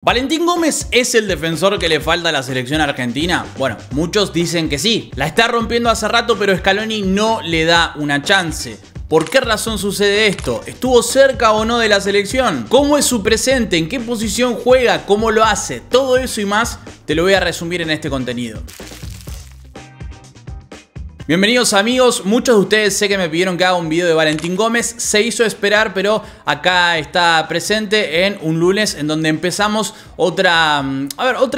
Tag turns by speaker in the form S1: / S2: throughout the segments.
S1: ¿Valentín Gómez es el defensor que le falta a la selección argentina? Bueno, muchos dicen que sí. La está rompiendo hace rato, pero Scaloni no le da una chance. ¿Por qué razón sucede esto? ¿Estuvo cerca o no de la selección? ¿Cómo es su presente? ¿En qué posición juega? ¿Cómo lo hace? Todo eso y más te lo voy a resumir en este contenido. Bienvenidos amigos, muchos de ustedes sé que me pidieron que haga un video de Valentín Gómez, se hizo esperar, pero acá está presente en un lunes en donde empezamos otra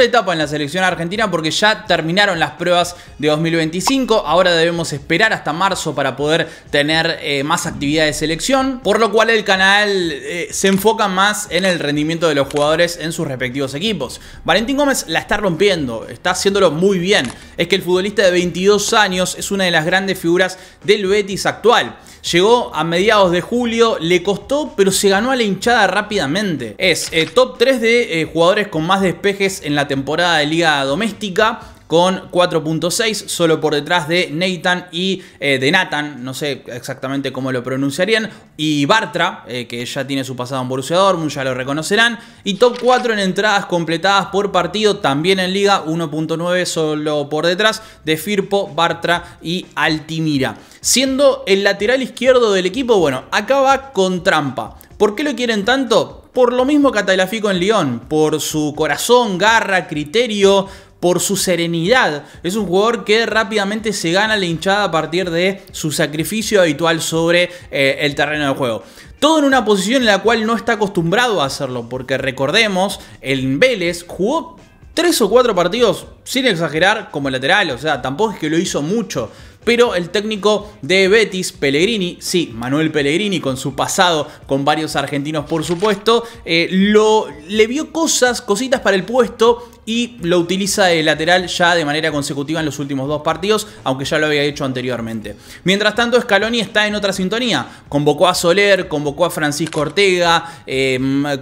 S1: etapa en la selección argentina porque ya terminaron las pruebas de 2025, ahora debemos esperar hasta marzo para poder tener más actividad de selección, por lo cual el canal se enfoca más en el rendimiento de los jugadores en sus respectivos equipos. Valentín Gómez la está rompiendo, está haciéndolo muy bien, es que el futbolista de 22 años es una de las grandes figuras del Betis actual. Llegó a mediados de julio, le costó, pero se ganó a la hinchada rápidamente. Es top 3 de jugadores con más despejes en la temporada de Liga Doméstica, con 4.6, solo por detrás de Nathan y de Nathan, no sé exactamente cómo lo pronunciarían, y Bartra, que ya tiene su pasado en Borussia Dortmund, ya lo reconocerán, y top 4 en entradas completadas por partido, también en Liga, 1.9 solo por detrás de Firpo, Bartra y Altimira. Siendo el lateral izquierdo del equipo, bueno, acá va con trampa. ¿Por qué lo quieren tanto? Por lo mismo que a Tagliafico en Lyon, por su corazón, garra, criterio, por su serenidad. Es un jugador que rápidamente se gana la hinchada a partir de su sacrificio habitual sobre el terreno de juego. Todo en una posición en la cual no está acostumbrado a hacerlo, porque recordemos, en Vélez jugó 3 o 4 partidos, sin exagerar, como lateral, o sea, tampoco es que lo hizo mucho. Pero el técnico de Betis, Pellegrini, sí, Manuel Pellegrini, con su pasado con varios argentinos por supuesto, le vio cositas para el puesto y lo utiliza de lateral ya de manera consecutiva en los últimos 2 partidos, aunque ya lo había hecho anteriormente. Mientras tanto, Scaloni está en otra sintonía. Convocó a Soler, convocó a Francisco Ortega,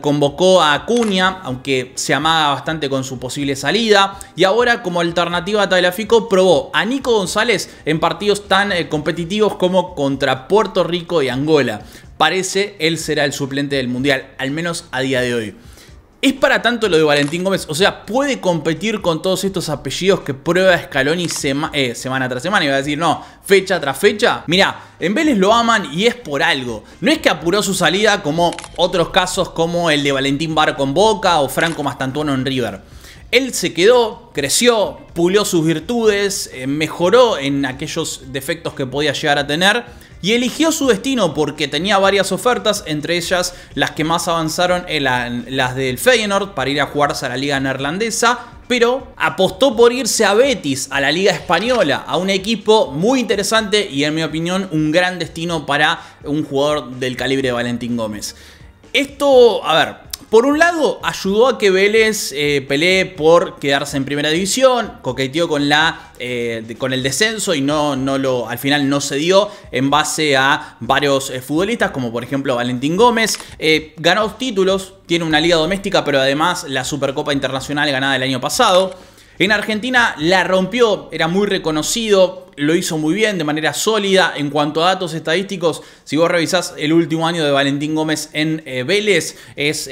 S1: convocó a Acuña, aunque se amaga bastante con su posible salida. Y ahora, como alternativa a Tagliafico, probó a Nico González en partidos tan competitivos como contra Puerto Rico y Angola. Parece él será el suplente del Mundial, al menos a día de hoy. ¿Es para tanto lo de Valentín Gómez? O sea, ¿puede competir con todos estos apellidos que prueba Scaloni semana tras semana? Y va a decir, no, fecha tras fecha. Mirá, en Vélez lo aman y es por algo. No es que apuró su salida como otros casos como el de Valentín Barco en Boca o Franco Mastantuono en River. Él se quedó, creció, pulió sus virtudes, mejoró en aquellos defectos que podía llegar a tener y eligió su destino porque tenía varias ofertas, entre ellas las que más avanzaron las del Feyenoord para ir a jugarse a la liga neerlandesa, pero apostó por irse a Betis, a la liga española, a un equipo muy interesante y en mi opinión un gran destino para un jugador del calibre de Valentín Gómez. Esto, a ver, por un lado, ayudó a que Vélez pelee por quedarse en primera división, coqueteó con el descenso y al final no se dio en base a varios futbolistas, como por ejemplo Valentín Gómez. Ganó títulos, tiene una liga doméstica, pero además la Supercopa Internacional ganada el año pasado. En Argentina la rompió, era muy reconocido, lo hizo muy bien, de manera sólida. En cuanto a datos estadísticos, si vos revisás el último año de Valentín Gómez en Vélez, es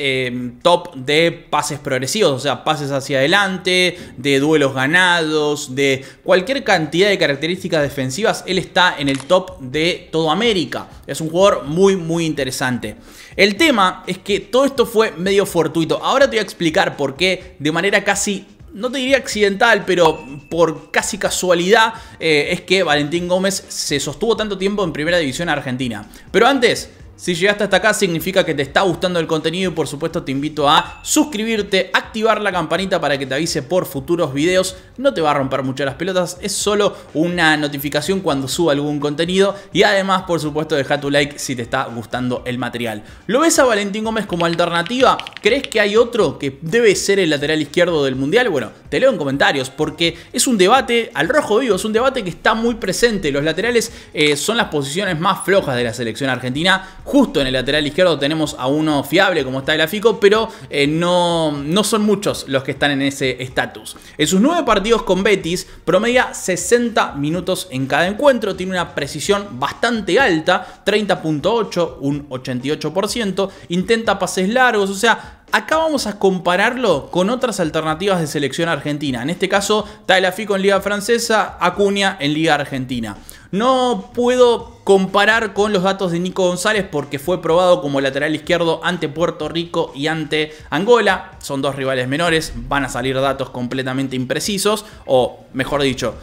S1: top de pases progresivos, o sea, pases hacia adelante, de duelos ganados, de cualquier cantidad de características defensivas, él está en el top de toda América. Es un jugador muy, muy interesante. El tema es que todo esto fue medio fortuito. Ahora te voy a explicar por qué, de manera casi, no te diría accidental, pero por casi casualidad es que Valentín Gómez se sostuvo tanto tiempo en primera división argentina. Pero antes, si llegaste hasta acá significa que te está gustando el contenido y por supuesto te invito a suscribirte, activar la campanita para que te avise por futuros videos. No te va a romper mucho las pelotas, es solo una notificación cuando suba algún contenido y además por supuesto deja tu like si te está gustando el material. ¿Lo ves a Valentín Gómez como alternativa? ¿Crees que hay otro que debe ser el lateral izquierdo del Mundial? Bueno, te leo en comentarios porque es un debate al rojo vivo, es un debate que está muy presente. Los laterales son las posiciones más flojas de la selección argentina. Justo en el lateral izquierdo tenemos a uno fiable como Tagliafico, pero no son muchos los que están en ese estatus. En sus 9 partidos con Betis promedia 60 minutos en cada encuentro, tiene una precisión bastante alta, 30.8, un 88%, intenta pases largos, o sea, acá vamos a compararlo con otras alternativas de selección argentina. En este caso, Tagliafico en Liga Francesa, Acuña en Liga Argentina. No puedo comparar con los datos de Nico González porque fue probado como lateral izquierdo ante Puerto Rico y ante Angola. Son 2 rivales menores, van a salir datos completamente imprecisos, o mejor dicho,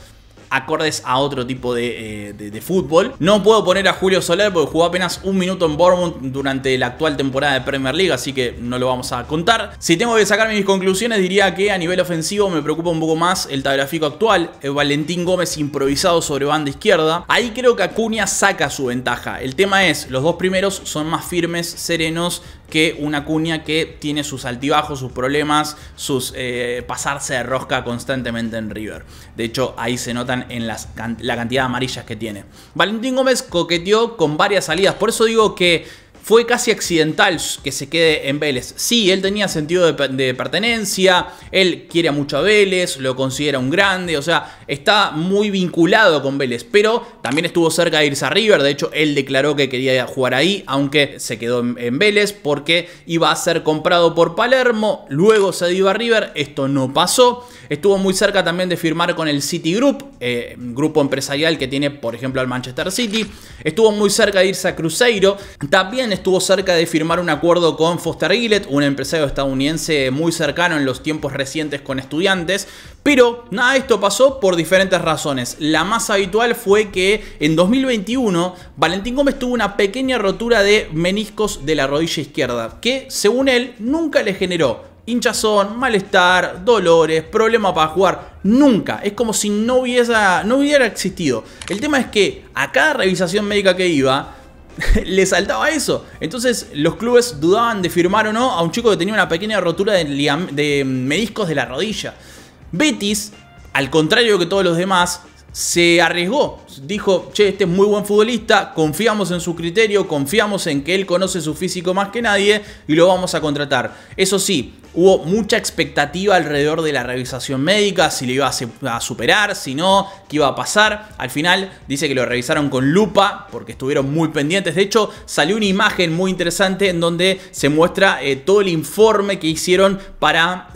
S1: acordes a otro tipo de fútbol. No puedo poner a Julio Soler porque jugó apenas 1 minuto en Bournemouth durante la actual temporada de Premier League, así que no lo vamos a contar. Si tengo que sacar mis conclusiones, diría que a nivel ofensivo me preocupa un poco más el Tagliafico actual, Valentín Gómez improvisado sobre banda izquierda. Ahí creo que Acuña saca su ventaja. El tema es, los 2 primeros son más firmes, serenos, que una Acuña que tiene sus altibajos, sus problemas, sus pasarse de rosca constantemente en River. De hecho, ahí se notan en la cantidad de amarillas que tiene. Valentín Gómez coqueteó con varias salidas, por eso digo que fue casi accidental que se quede en Vélez. Sí, él tenía sentido de pertenencia, él quiere mucho a Vélez, lo considera un grande, o sea, está muy vinculado con Vélez, pero también estuvo cerca de irse a River. De hecho, él declaró que quería jugar ahí, aunque se quedó en Vélez porque iba a ser comprado por Palermo, luego cedido a River, esto no pasó. Estuvo muy cerca también de firmar con el Citigroup, grupo empresarial que tiene, por ejemplo, al Manchester City. Estuvo muy cerca de irse a Cruzeiro. También estuvo cerca de firmar un acuerdo con Foster Gillett, un empresario estadounidense muy cercano en los tiempos recientes con Estudiantes. Pero nada de esto pasó por diferentes razones. La más habitual fue que en 2021 Valentín Gómez tuvo una pequeña rotura de meniscos de la rodilla izquierda, que según él nunca le generó hinchazón, malestar, dolores, problema para jugar. Nunca. Es como si no hubiera existido. El tema es que a cada revisación médica que iba le saltaba eso. Entonces los clubes dudaban de firmar o no a un chico que tenía una pequeña rotura de meniscos de la rodilla. Betis, al contrario que todos los demás, se arriesgó. Dijo, che, este es muy buen futbolista, confiamos en su criterio, confiamos en que él conoce su físico más que nadie y lo vamos a contratar. Eso sí, hubo mucha expectativa alrededor de la revisación médica, si lo iba a superar, si no, qué iba a pasar. Al final dice que lo revisaron con lupa porque estuvieron muy pendientes. De hecho, salió una imagen muy interesante en donde se muestra todo el informe que hicieron para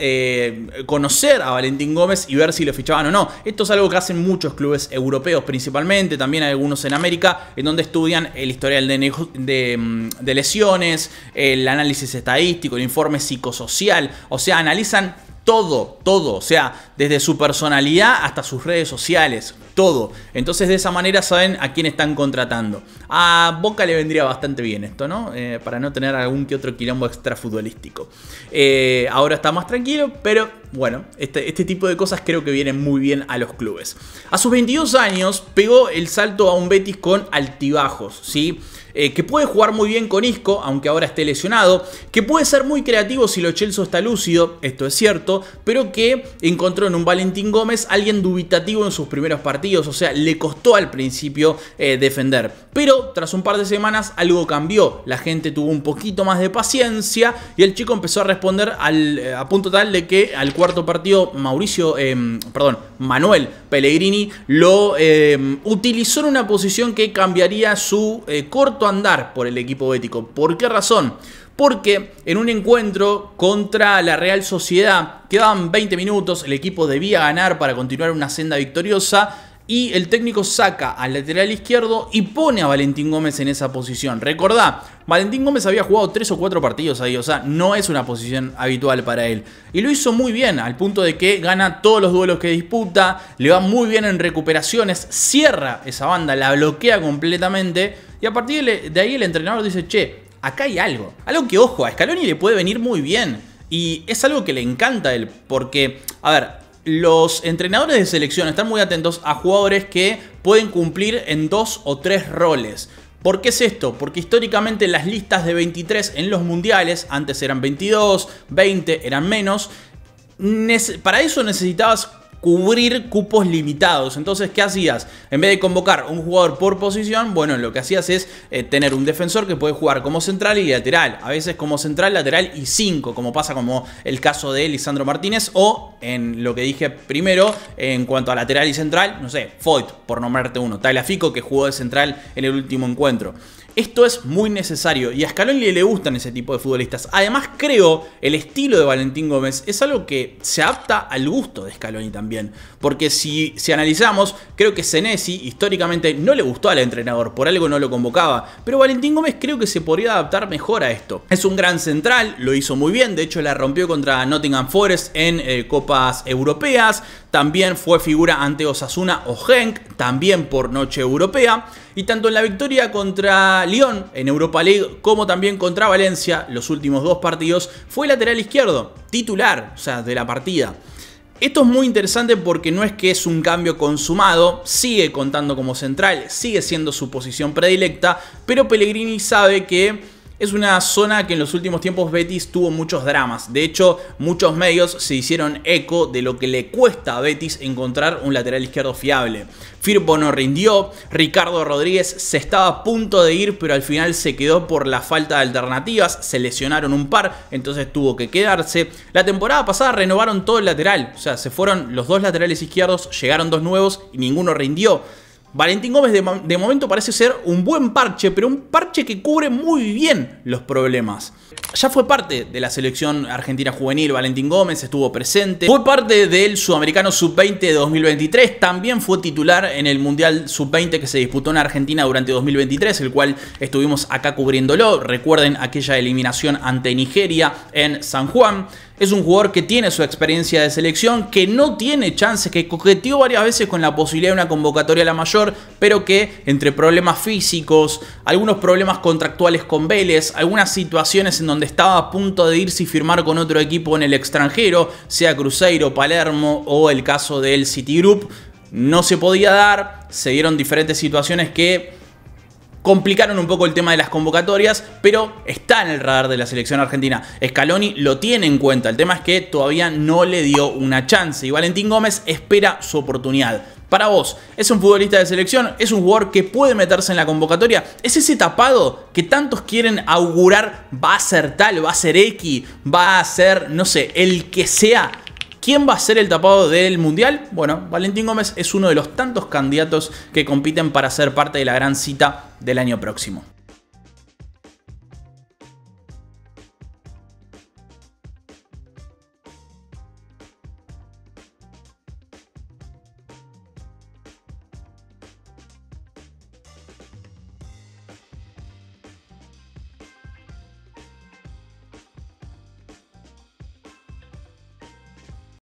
S1: conocer a Valentín Gómez y ver si lo fichaban o no. Esto es algo que hacen muchos clubes europeos principalmente, también hay algunos en América, en donde estudian el historial de lesiones, el análisis estadístico, el informe psicosocial. O sea, analizan todo, o sea, desde su personalidad hasta sus redes sociales, todo. Entonces de esa manera saben a quién están contratando. A Boca le vendría bastante bien esto, ¿no? Para no tener algún que otro quilombo extra futbolístico. Ahora está más tranquilo, pero bueno, este tipo de cosas creo que vienen muy bien a los clubes. A sus 22 años pegó el salto a un Betis con altibajos, ¿sí? Que puede jugar muy bien con Isco, aunque ahora esté lesionado, que puede ser muy creativo si Lo Celso está lúcido, esto es cierto, pero que encontró en un Valentín Gómez alguien dubitativo en sus primeros partidos, o sea, le costó al principio defender. Pero tras un par de semanas algo cambió, la gente tuvo un poquito más de paciencia y el chico empezó a responder a punto tal de que al cuarto partido Manuel Pellegrini lo utilizó en una posición que cambiaría su corto andar por el equipo bético. ¿Por qué razón? Porque en un encuentro contra la Real Sociedad quedaban 20 minutos, el equipo debía ganar para continuar una senda victoriosa y el técnico saca al lateral izquierdo y pone a Valentín Gómez en esa posición. Recordá, Valentín Gómez había jugado 3 o 4 partidos ahí, o sea, no es una posición habitual para él. Y lo hizo muy bien, al punto de que gana todos los duelos que disputa, le va muy bien en recuperaciones, cierra esa banda, la bloquea completamente y a partir de ahí el entrenador dice, che, acá hay algo que, ojo, a Scaloni le puede venir muy bien. Y es algo que le encanta a él, porque, a ver, los entrenadores de selección están muy atentos a jugadores que pueden cumplir en 2 o 3 roles. ¿Por qué es esto? Porque históricamente las listas de 23 en los mundiales, antes eran 22, 20, eran menos. Para eso necesitabas cubrir cupos limitados. Entonces, ¿qué hacías? En vez de convocar un jugador por posición, bueno, lo que hacías es tener un defensor que puede jugar como central y lateral. A veces como central, lateral y 5, como pasa como el caso de Lisandro Martínez, o en lo que dije primero, en cuanto a lateral y central, no sé, Foyt, por nombrarte uno, Tagliafico, que jugó de central en el último encuentro. Esto es muy necesario y a Scaloni le gustan ese tipo de futbolistas. Además, creo el estilo de Valentín Gómez es algo que se adapta al gusto de Scaloni también. Porque si analizamos, creo que Senesi históricamente no le gustó al entrenador, por algo no lo convocaba. Pero Valentín Gómez creo que se podría adaptar mejor a esto. Es un gran central, lo hizo muy bien, de hecho la rompió contra Nottingham Forest en copas europeas. También fue figura ante Osasuna o Genk, también por noche europea. Y tanto en la victoria contra Lyon en Europa League como también contra Valencia, los últimos 2 partidos, fue lateral izquierdo, titular, o sea, de la partida. Esto es muy interesante porque no es que es un cambio consumado, sigue contando como central, sigue siendo su posición predilecta, pero Pellegrini sabe que es una zona que en los últimos tiempos Betis tuvo muchos dramas. De hecho, muchos medios se hicieron eco de lo que le cuesta a Betis encontrar un lateral izquierdo fiable. Firpo no rindió, Ricardo Rodríguez se estaba a punto de ir, pero al final se quedó por la falta de alternativas, se lesionaron un par, entonces tuvo que quedarse. La temporada pasada renovaron todo el lateral, o sea, se fueron los 2 laterales izquierdos, llegaron 2 nuevos y ninguno rindió. Valentín Gómez de momento parece ser un buen parche, pero un parche que cubre muy bien los problemas. Ya fue parte de la selección argentina juvenil, Valentín Gómez estuvo presente. Fue parte del Sudamericano Sub-20 de 2023, también fue titular en el Mundial Sub-20 que se disputó en Argentina durante 2023, el cual estuvimos acá cubriéndolo. Recuerden aquella eliminación ante Nigeria en San Juan. Es un jugador que tiene su experiencia de selección, que no tiene chances, que coqueteó varias veces con la posibilidad de una convocatoria a la mayor, pero que entre problemas físicos, algunos problemas contractuales con Vélez, algunas situaciones en donde estaba a punto de irse y firmar con otro equipo en el extranjero, sea Cruzeiro, Palermo o el caso del Citigroup, no se podía dar, se dieron diferentes situaciones que complicaron un poco el tema de las convocatorias, pero está en el radar de la selección argentina. Scaloni lo tiene en cuenta, el tema es que todavía no le dio una chance y Valentín Gómez espera su oportunidad. Para vos, ¿es un futbolista de selección? ¿Es un jugador que puede meterse en la convocatoria? ¿Es ese tapado que tantos quieren augurar va a ser tal, va a ser X, va a ser, no sé, el que sea? ¿Quién va a ser el tapado del Mundial? Bueno, Valentín Gómez es uno de los tantos candidatos que compiten para ser parte de la gran cita del año próximo.